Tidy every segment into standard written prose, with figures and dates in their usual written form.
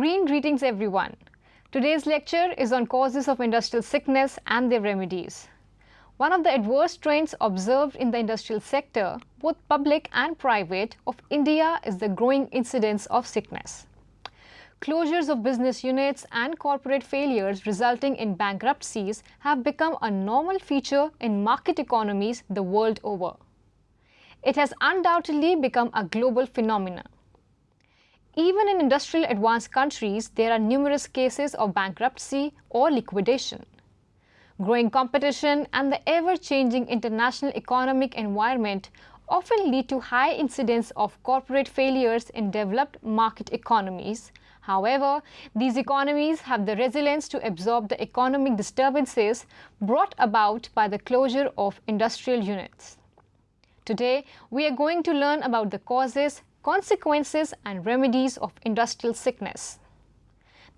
Green greetings everyone. Today's lecture is on causes of industrial sickness and their remedies. One of the adverse trends observed in the industrial sector, both public and private, of India is the growing incidence of sickness. Closures of business units and corporate failures resulting in bankruptcies have become a normal feature in market economies the world over. It has undoubtedly become a global phenomenon. Even in industrial advanced countries, there are numerous cases of bankruptcy or liquidation. Growing competition and the ever-changing international economic environment often lead to high incidence of corporate failures in developed market economies. However, these economies have the resilience to absorb the economic disturbances brought about by the closure of industrial units. Today, we are going to learn about the causes, consequences and remedies of industrial sickness.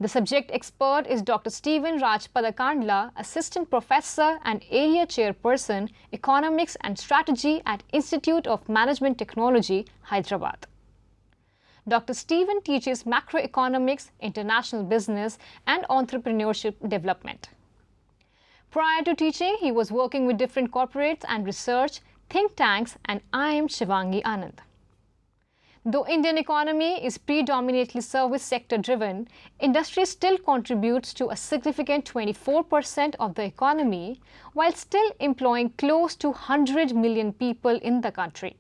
The subject expert is Dr. Stephen Rajpadakandla, Assistant Professor and Area Chairperson, Economics and Strategy at Institute of Management Technology, Hyderabad. Dr. Stephen teaches macroeconomics, international business and entrepreneurship development. Prior to teaching, he was working with different corporates and research, think tanks, and I am Shivangi Anand. Though Indian economy is predominantly service sector driven, industry still contributes to a significant 24% of the economy while still employing close to 100 million people in the country.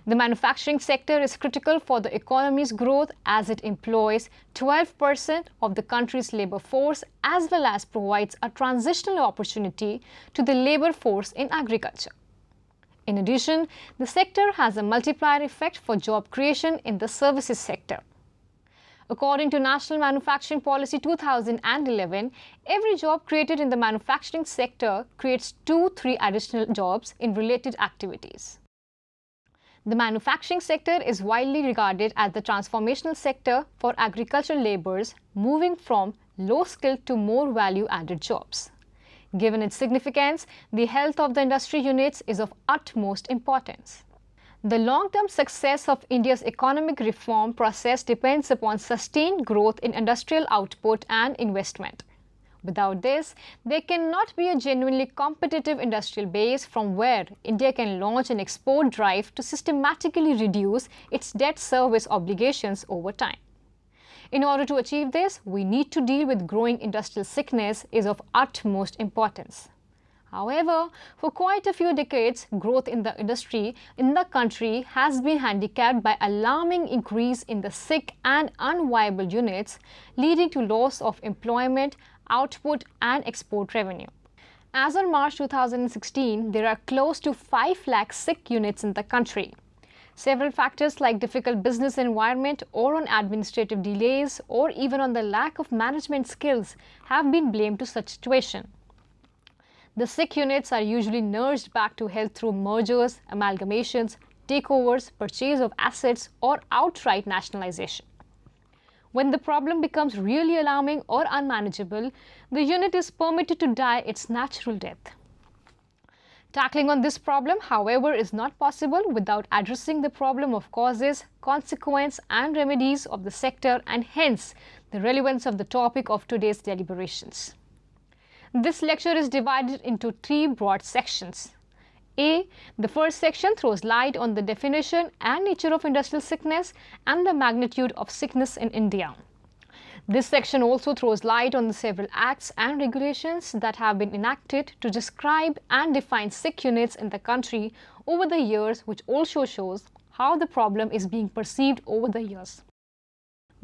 The manufacturing sector is critical for the economy's growth as it employs 12% of the country's labor force as well as provides a transitional opportunity to the labor force in agriculture. In addition, the sector has a multiplier effect for job creation in the services sector. According to National Manufacturing Policy 2011, every job created in the manufacturing sector creates 2-3 additional jobs in related activities. The manufacturing sector is widely regarded as the transformational sector for agricultural laborers moving from low-skilled to more value-added jobs. Given its significance, the health of the industry units is of utmost importance. The long-term success of India's economic reform process depends upon sustained growth in industrial output and investment. Without this, there cannot be a genuinely competitive industrial base from where India can launch an export drive to systematically reduce its debt service obligations over time. In order to achieve this, we need to deal with growing industrial sickness is of utmost importance. However, for quite a few decades, growth in the industry in the country has been handicapped by alarming increase in the sick and unviable units, leading to loss of employment, output and export revenue. As on March 2016, there are close to 5 lakh sick units in the country. Several factors like difficult business environment or on administrative delays or even on the lack of management skills have been blamed to such situation. The sick units are usually nursed back to health through mergers, amalgamations, takeovers, purchase of assets or outright nationalization. When the problem becomes really alarming or unmanageable, the unit is permitted to die its natural death. Tackling on this problem, however, is not possible without addressing the problem of causes, consequences and remedies of the sector and hence the relevance of the topic of today's deliberations. This lecture is divided into 3 broad sections. A. The first section throws light on the definition and nature of industrial sickness and the magnitude of sickness in India. This section also throws light on the several acts and regulations that have been enacted to describe and define sick units in the country over the years, which also shows how the problem is being perceived over the years.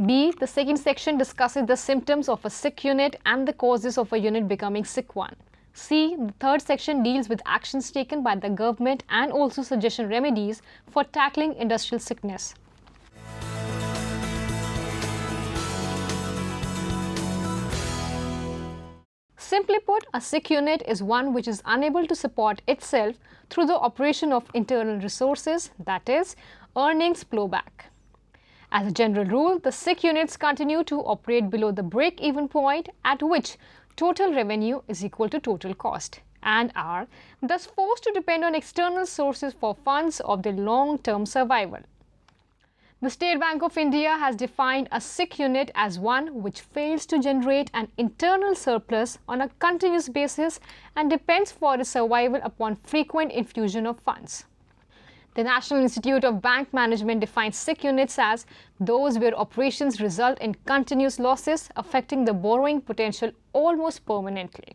B. The second section discusses the symptoms of a sick unit and the causes of a unit becoming sick one. C. The third section deals with actions taken by the government and also suggestion remedies for tackling industrial sickness. Simply put, a sick unit is one which is unable to support itself through the operation of internal resources, that is, earnings flow back. As a general rule, the sick units continue to operate below the break-even point at which total revenue is equal to total cost and are thus forced to depend on external sources for funds of their long-term survival. The State Bank of India has defined a SIC unit as one which fails to generate an internal surplus on a continuous basis and depends for its survival upon frequent infusion of funds. The National Institute of Bank Management defines SIC units as those where operations result in continuous losses affecting the borrowing potential almost permanently.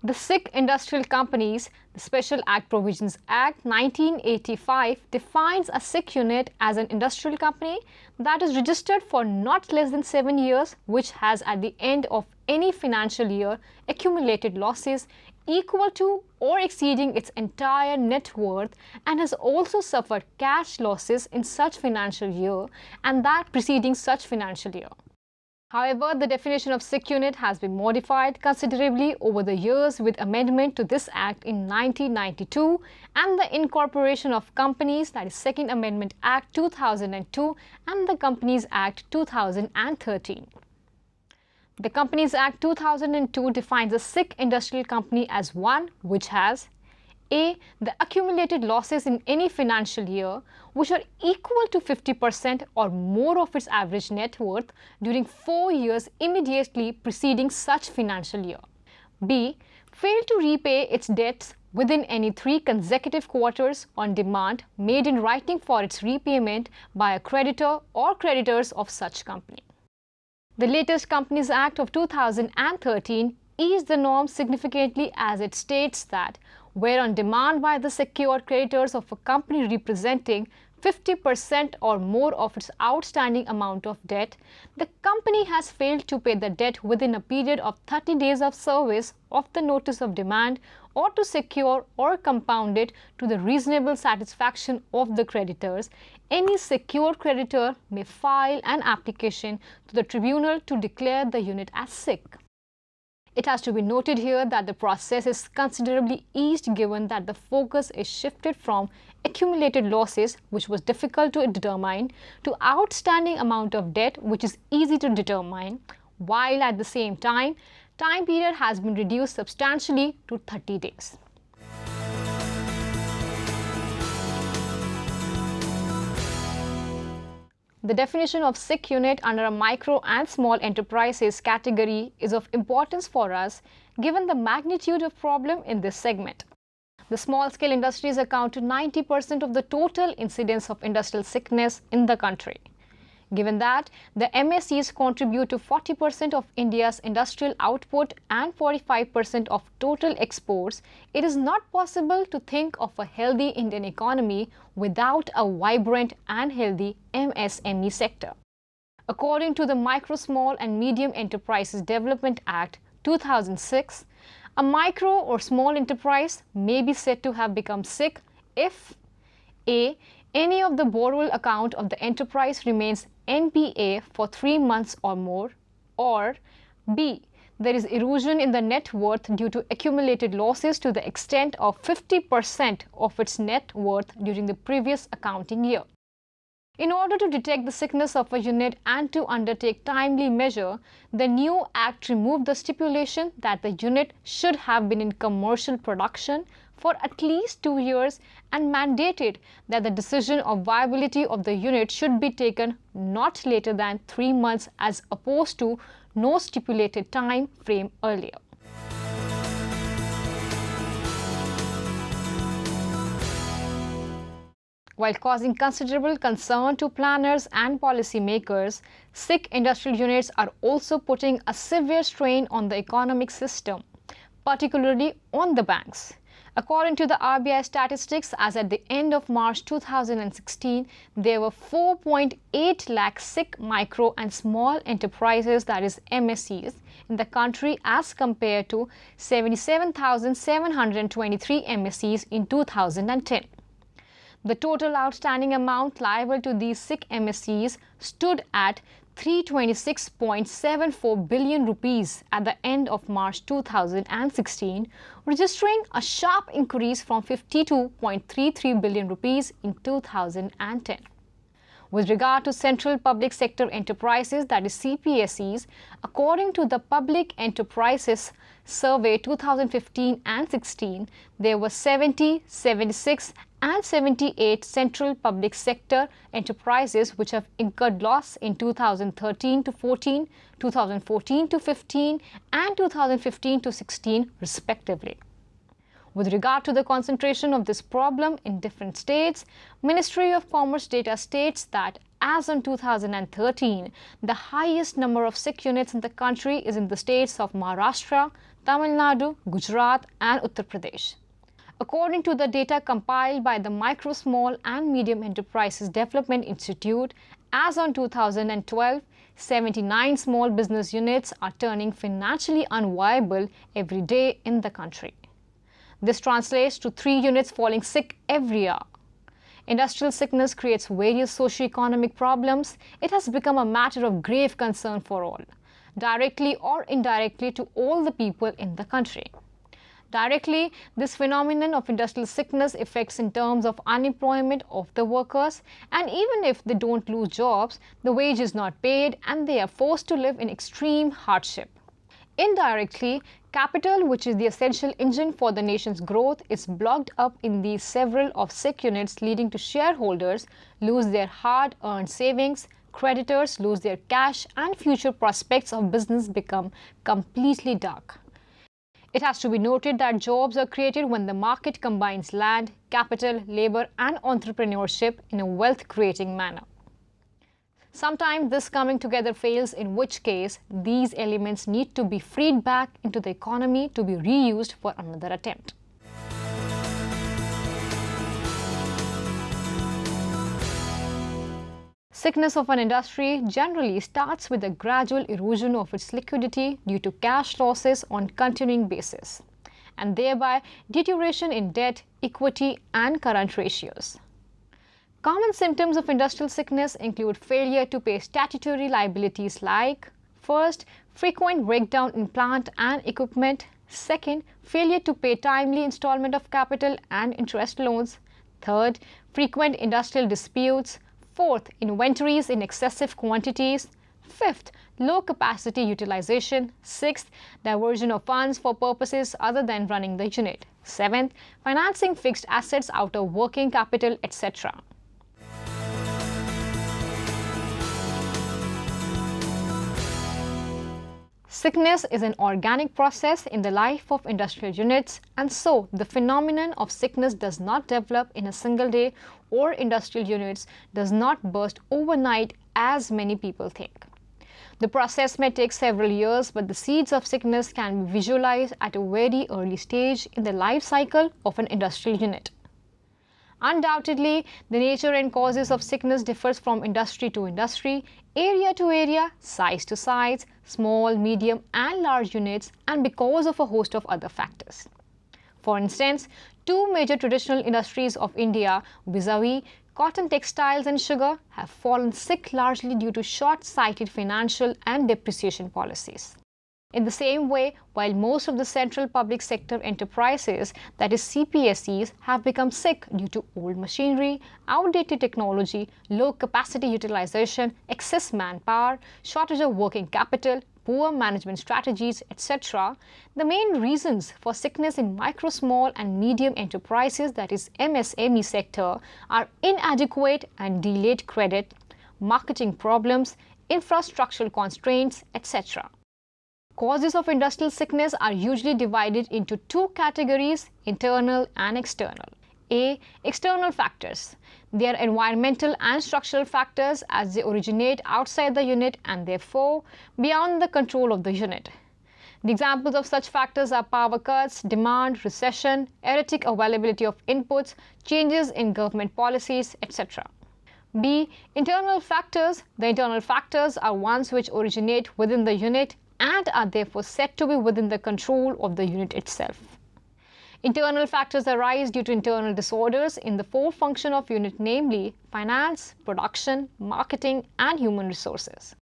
The SIC Industrial Companies, the Special Act Provisions Act 1985 defines a SIC unit as an industrial company that is registered for not less than 7 years, which has at the end of any financial year accumulated losses equal to or exceeding its entire net worth and has also suffered cash losses in such financial year and that preceding such financial year. However, the definition of SIC unit has been modified considerably over the years with amendment to this Act in 1992 and the incorporation of Companies, that is Second Amendment Act 2002 and the Companies Act 2013. The Companies Act 2002 defines a SIC industrial company as one which has A. The accumulated losses in any financial year which are equal to 50% or more of its average net worth during 4 years immediately preceding such financial year. B. Fail to repay its debts within any 3 consecutive quarters on demand made in writing for its repayment by a creditor or creditors of such company. The latest Companies Act of 2013 eased the norm significantly as it states that where on demand by the secured creditors of a company representing 50% or more of its outstanding amount of debt, the company has failed to pay the debt within a period of 30 days of service of the notice of demand or to secure or compound it to the reasonable satisfaction of the creditors, any secured creditor may file an application to the tribunal to declare the unit as SIC. It has to be noted here that the process is considerably eased given that the focus is shifted from accumulated losses, which was difficult to determine, to outstanding amount of debt, which is easy to determine, while at the same time period has been reduced substantially to 30 days. The definition of SIC unit under a micro and small enterprises category is of importance for us given the magnitude of problem in this segment. The small-scale industries account to 90% of the total incidence of industrial sickness in the country. Given that the MSEs contribute to 40% of India's industrial output and 45% of total exports, it is not possible to think of a healthy Indian economy without a vibrant and healthy MSME sector. According to the Micro, Small and Medium Enterprises Development Act 2006, a micro or small enterprise may be said to have become SIC if A. Any of the borrowable account of the enterprise remains NPA for 3 months or more, or B. There is erosion in the net worth due to accumulated losses to the extent of 50% of its net worth during the previous accounting year. In order to detect the sickness of a unit and to undertake timely measure, the new Act removed the stipulation that the unit should have been in commercial production for at least 2 years and mandated that the decision of viability of the unit should be taken not later than 3 months as opposed to no stipulated time frame earlier. While causing considerable concern to planners and policymakers, SIC industrial units are also putting a severe strain on the economic system, particularly on the banks. According to the RBI statistics, as at the end of March 2016, there were 4.8 lakh SIC micro and small enterprises, that is MSEs, in the country as compared to 77,723 MSEs in 2010. The total outstanding amount liable to these SIC MSEs stood at 326.74 billion rupees at the end of March 2016, registering a sharp increase from 52.33 billion rupees in 2010. With regard to central public sector enterprises, that is CPSEs, according to the Public Enterprises Survey 2015 and 16, there were 70, 76 and 78 central public sector enterprises which have incurred loss in 2013 to 14, 2014 to 15 and 2015 to 16 respectively. With regard to the concentration of this problem in different states, Ministry of Commerce data states that as on 2013, the highest number of SIC units in the country is in the states of Maharashtra, Tamil Nadu, Gujarat and Uttar Pradesh. According to the data compiled by the Micro, Small and Medium Enterprises Development Institute, as on 2012, 79 small business units are turning financially unviable every day in the country. This translates to 3 units falling sick every year. Industrial sickness creates various socio-economic problems. It has become a matter of grave concern for all, directly or indirectly to all the people in the country. Directly, this phenomenon of industrial sickness affects in terms of unemployment of the workers, and even if they don't lose jobs, the wage is not paid and they are forced to live in extreme hardship. Indirectly, capital, which is the essential engine for the nation's growth, is blocked up in these several of SIC units, leading to shareholders lose their hard-earned savings, creditors lose their cash, and future prospects of business become completely dark. It has to be noted that jobs are created when the market combines land, capital, labor, and entrepreneurship in a wealth-creating manner. Sometimes this coming together fails, in which case these elements need to be freed back into the economy to be reused for another attempt. Sickness of an industry generally starts with a gradual erosion of its liquidity due to cash losses on continuing basis, and thereby deterioration in debt, equity, and current ratios. Common symptoms of industrial sickness include failure to pay statutory liabilities like: first, frequent breakdown in plant and equipment; second, failure to pay timely installment of capital and interest loans; third, frequent industrial disputes; fourth, inventories in excessive quantities; fifth, low capacity utilization; sixth, diversion of funds for purposes other than running the unit; seventh, financing fixed assets out of working capital, etc. Sickness is an organic process in the life of industrial units, and so the phenomenon of sickness does not develop in a single day, or industrial units does not burst overnight as many people think. The process may take several years, but the seeds of sickness can be visualized at a very early stage in the life cycle of an industrial unit. Undoubtedly, the nature and causes of sickness differs from industry to industry, area to area, size to size, small, medium and large units, and because of a host of other factors. For instance, 2 major traditional industries of India, vis-a-vis cotton, textiles and sugar, have fallen sick largely due to short-sighted financial and depreciation policies. In the same way, while most of the central public sector enterprises, that is CPSEs, have become sick due to old machinery, outdated technology, low capacity utilization, excess manpower, shortage of working capital, poor management strategies, etc., the main reasons for sickness in micro, small and medium enterprises, that is MSME sector, are inadequate and delayed credit, marketing problems, infrastructural constraints, etc. Causes of industrial sickness are usually divided into 2 categories, internal and external. A. External factors. They are environmental and structural factors as they originate outside the unit and therefore beyond the control of the unit. The examples of such factors are power cuts, demand, recession, erratic availability of inputs, changes in government policies, etc. B. Internal factors. The internal factors are ones which originate within the unit and are therefore said to be within the control of the unit itself. Internal factors arise due to internal disorders in the 4 functions of unit, namely finance, production, marketing and human resources.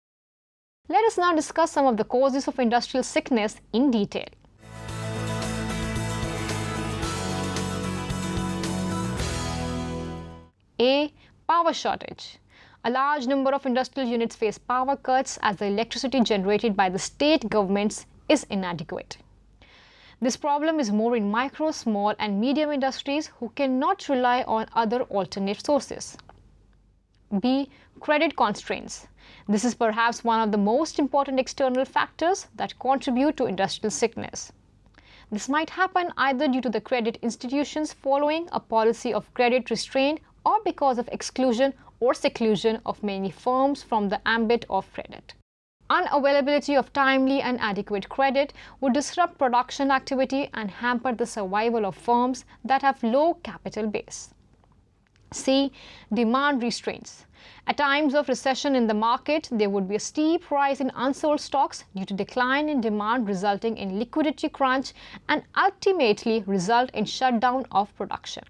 Let us now discuss some of the causes of industrial sickness in detail. A. Power shortage. A large number of industrial units face power cuts as the electricity generated by the state governments is inadequate. This problem is more in micro, small and medium industries who cannot rely on other alternate sources. B. Credit constraints. This is perhaps one of the most important external factors that contribute to industrial sickness. This might happen either due to the credit institutions following a policy of credit restraint or because of exclusion or seclusion of many firms from the ambit of credit. Unavailability of timely and adequate credit would disrupt production activity and hamper the survival of firms that have low capital base. C. Demand restraints. At times of recession in the market, there would be a steep rise in unsold stocks due to decline in demand resulting in liquidity crunch and ultimately result in shutdown of production.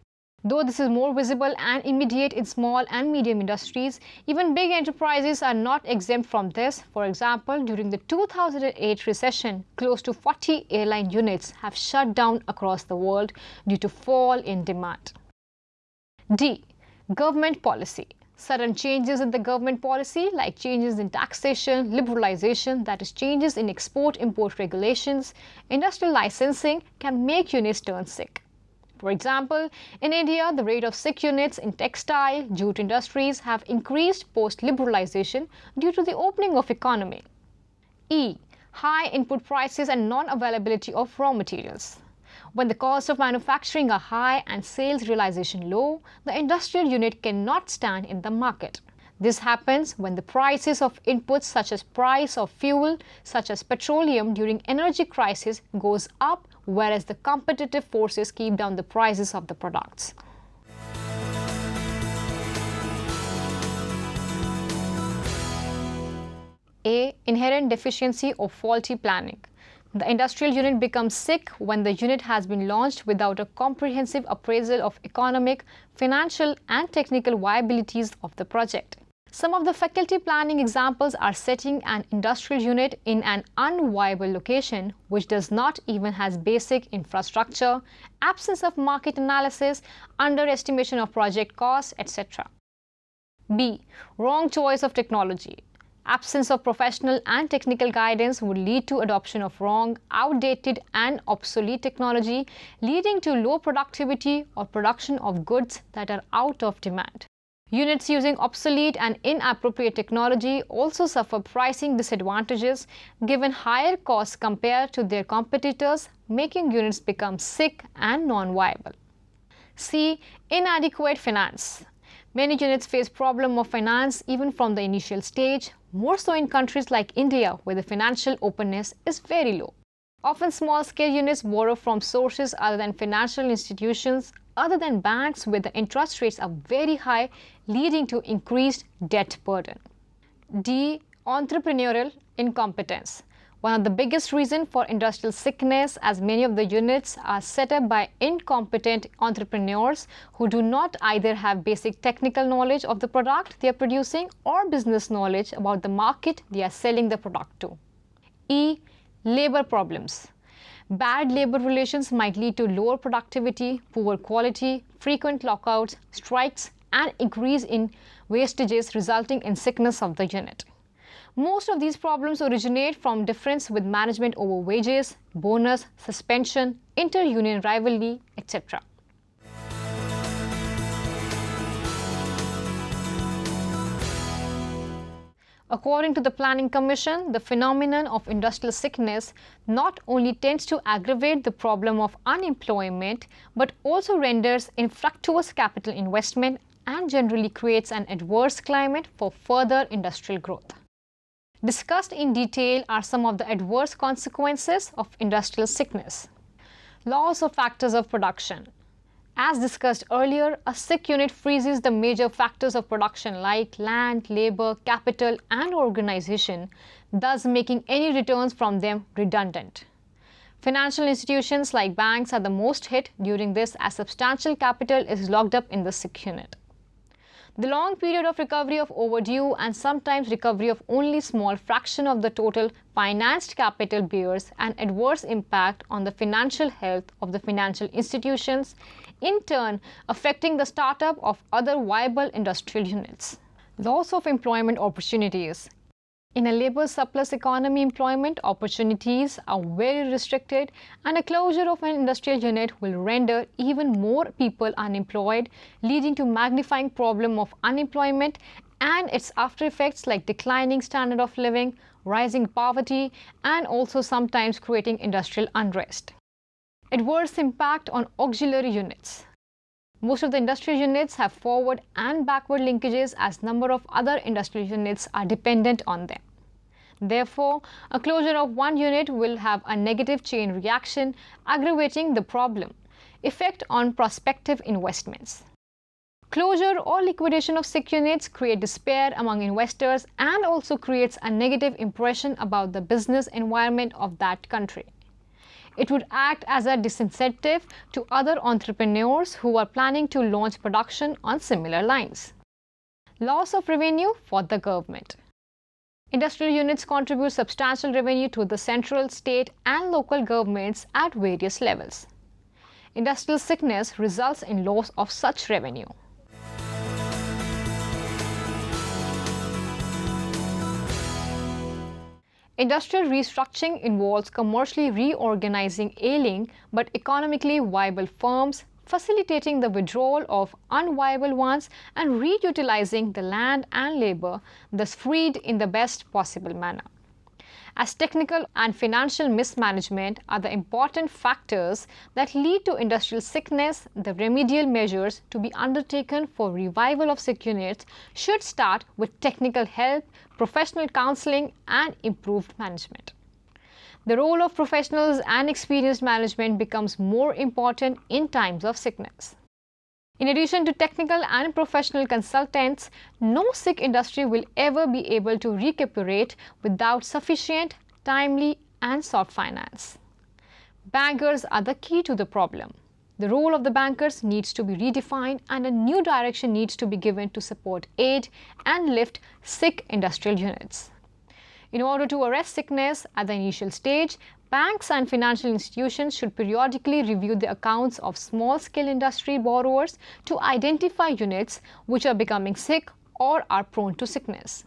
Though this is more visible and immediate in small and medium industries, even big enterprises are not exempt from this. For example, during the 2008 recession, close to 40 airline units have shut down across the world due to fall in demand. D. Government policy. Sudden changes in the government policy like changes in taxation, liberalization, that is changes in export-import regulations, industrial licensing can make units turn sick. For example, in India, the rate of sick units in textile, jute industries have increased post-liberalization due to the opening of economy. E. High input prices and non-availability of raw materials. When the cost of manufacturing are high and sales realization low, the industrial unit cannot stand in the market. This happens when the prices of inputs such as price of fuel, such as petroleum during energy crisis goes up, whereas the competitive forces keep down the prices of the products. A. Inherent deficiency or faulty planning. The industrial unit becomes sick when the unit has been launched without a comprehensive appraisal of economic, financial and technical viabilities of the project. Some of the faculty planning examples are setting an industrial unit in an unviable location which does not even has basic infrastructure, absence of market analysis, underestimation of project costs, etc. B. Wrong choice of technology. Absence of professional and technical guidance would lead to adoption of wrong, outdated and obsolete technology, leading to low productivity or production of goods that are out of demand. Units using obsolete and inappropriate technology also suffer pricing disadvantages given higher costs compared to their competitors, making units become sick and non-viable. C. Inadequate finance. Many units face problem of finance even from the initial stage, more so in countries like India where the financial openness is very low. Often small-scale units borrow from sources other than financial institutions, other than banks where the interest rates are very high, leading to increased debt burden. D. Entrepreneurial incompetence. One of the biggest reasons for industrial sickness, as many of the units are set up by incompetent entrepreneurs who do not either have basic technical knowledge of the product they are producing or business knowledge about the market they are selling the product to. E. Labor problems. Bad labor relations might lead to lower productivity, poor quality, frequent lockouts, strikes, and increase in wastages resulting in sickness of the unit. Most of these problems originate from difference with management over wages, bonus, suspension, inter-union rivalry, etc. According to the Planning Commission, the phenomenon of industrial sickness not only tends to aggravate the problem of unemployment, but also renders infructuous capital investment and generally creates an adverse climate for further industrial growth. Discussed in detail are some of the adverse consequences of industrial sickness. Loss of factors of production. As discussed earlier, a sick unit freezes the major factors of production like land, labor, capital, and organization, thus making any returns from them redundant. Financial institutions like banks are the most hit during this as substantial capital is locked up in the sick unit. The long period of recovery of overdue and sometimes recovery of only small fraction of the total financed capital bears an adverse impact on the financial health of the financial institutions, in turn affecting the startup of other viable industrial units. Loss of employment opportunities. In a labor surplus economy, employment opportunities are very restricted, and a closure of an industrial unit will render even more people unemployed, leading to magnifying problem of unemployment and its after effects like declining standard of living, rising poverty, and also sometimes creating industrial unrest. Adverse impact on auxiliary units. Most of the industrial units have forward and backward linkages as number of other industrial units are dependent on them. Therefore, a closure of one unit will have a negative chain reaction, aggravating the problem. Effect on prospective investments. Closure or liquidation of sick units create despair among investors and also creates a negative impression about the business environment of that country. It would act as a disincentive to other entrepreneurs who are planning to launch production on similar lines. Loss of revenue for the government. Industrial units contribute substantial revenue to the central, state, and local governments at various levels. Industrial sickness results in loss of such revenue. Industrial restructuring involves commercially reorganizing ailing but economically viable firms, facilitating the withdrawal of unviable ones and reutilizing the land and labor, thus freed in the best possible manner. As technical and financial mismanagement are the important factors that lead to industrial sickness, the remedial measures to be undertaken for revival of sick units should start with technical help, professional counseling, and improved management. The role of professionals and experienced management becomes more important in times of sickness. In addition to technical and professional consultants, no sick industry will ever be able to recuperate without sufficient, timely, and soft finance. Bankers are the key to the problem. The role of the bankers needs to be redefined and a new direction needs to be given to support, aid, and lift sick industrial units. In order to arrest sickness at the initial stage, banks and financial institutions should periodically review the accounts of small-scale industry borrowers to identify units which are becoming sick or are prone to sickness.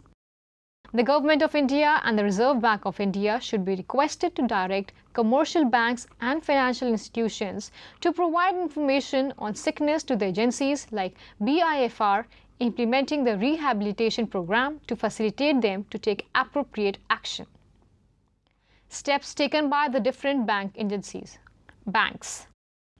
The Government of India and the Reserve Bank of India should be requested to direct commercial banks and financial institutions to provide information on sickness to the agencies like BIFR, implementing the rehabilitation program to facilitate them to take appropriate action. Steps taken by the different bank agencies. Banks.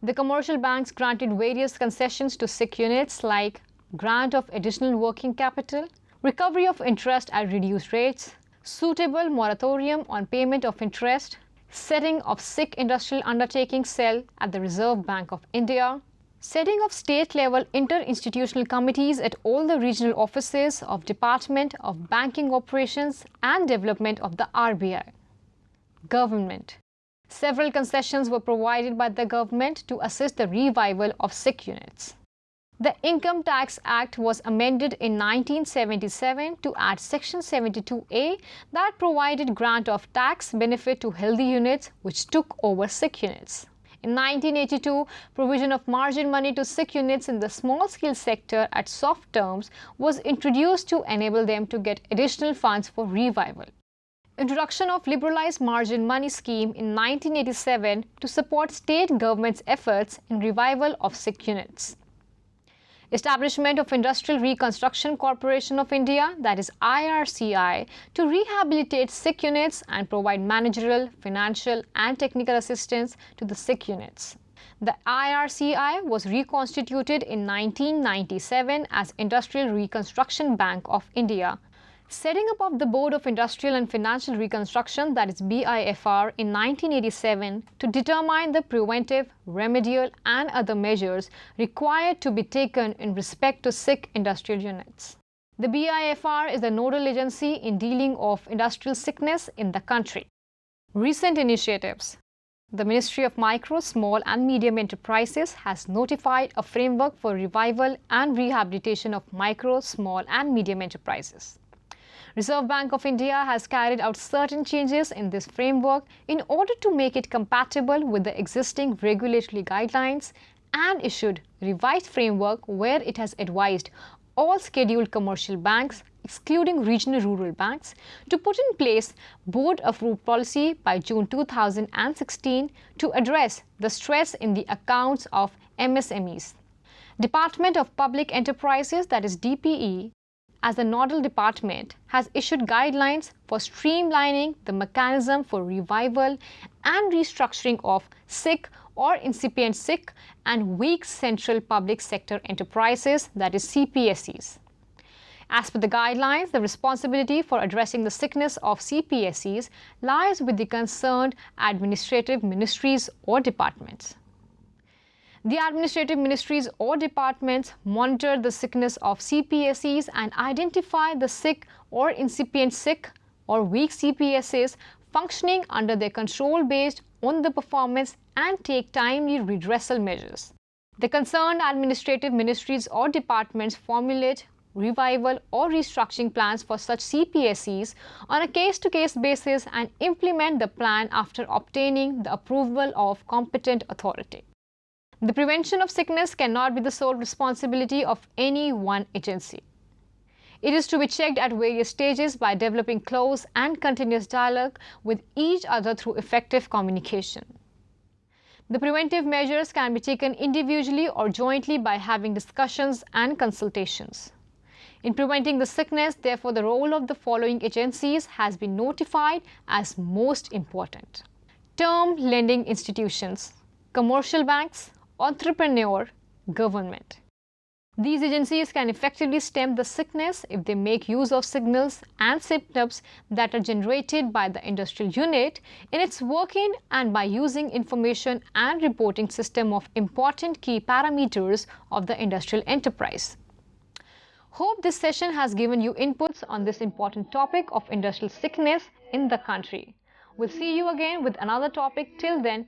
The commercial banks granted various concessions to sick units like grant of additional working capital, recovery of interest at reduced rates, suitable moratorium on payment of interest, setting of sick industrial undertaking cell at the Reserve Bank of India, setting of state-level inter-institutional committees at all the regional offices of Department of Banking Operations and Development of the RBI. Government. Several concessions were provided by the government to assist the revival of sick units. The Income Tax Act was amended in 1977 to add Section 72A that provided grant of tax benefit to healthy units which took over sick units. In 1982, provision of margin money to sick units in the small-scale sector at soft terms was introduced to enable them to get additional funds for revival. Introduction of liberalized margin money scheme in 1987 to support state government's efforts in revival of sick units. Establishment of Industrial Reconstruction Corporation of India, that is IRCI, to rehabilitate sick units and provide managerial, financial and technical assistance to the sick units. The IRCI was reconstituted in 1997 as Industrial Reconstruction Bank of India. Setting up of the Board of Industrial and Financial Reconstruction, that is BIFR, in 1987 to determine the preventive, remedial and other measures required to be taken in respect to sick industrial units. The BIFR is the nodal agency in dealing of industrial sickness in the country. Recent initiatives. The Ministry of Micro, Small and Medium Enterprises has notified a framework for revival and rehabilitation of micro, small and medium enterprises. Reserve Bank of India has carried out certain changes in this framework in order to make it compatible with the existing regulatory guidelines and issued revised framework where it has advised all scheduled commercial banks, excluding regional rural banks, to put in place board-approved policy by June 2016 to address the stress in the accounts of MSMEs. Department of Public Enterprises, that is DPE, as the nodal department, has issued guidelines for streamlining the mechanism for revival and restructuring of sick or incipient sick and weak central public sector enterprises, that is CPSEs. As per the guidelines, the responsibility for addressing the sickness of CPSEs lies with the concerned administrative ministries or departments. The administrative ministries or departments monitor the sickness of CPSEs and identify the sick or incipient sick or weak CPSEs functioning under their control based on the performance and take timely redressal measures. The concerned administrative ministries or departments formulate revival or restructuring plans for such CPSEs on a case-to-case basis and implement the plan after obtaining the approval of competent authority. The prevention of sickness cannot be the sole responsibility of any one agency. It is to be checked at various stages by developing close and continuous dialogue with each other through effective communication. The preventive measures can be taken individually or jointly by having discussions and consultations. In preventing the sickness, therefore, the role of the following agencies has been notified as most important. Term lending institutions, commercial banks, entrepreneur, government. These agencies can effectively stem the sickness if they make use of signals and symptoms that are generated by the industrial unit in its working and by using information and reporting system of important key parameters of the industrial enterprise. Hope this session has given you inputs on this important topic of industrial sickness in the country. We'll see you again with another topic. Till then,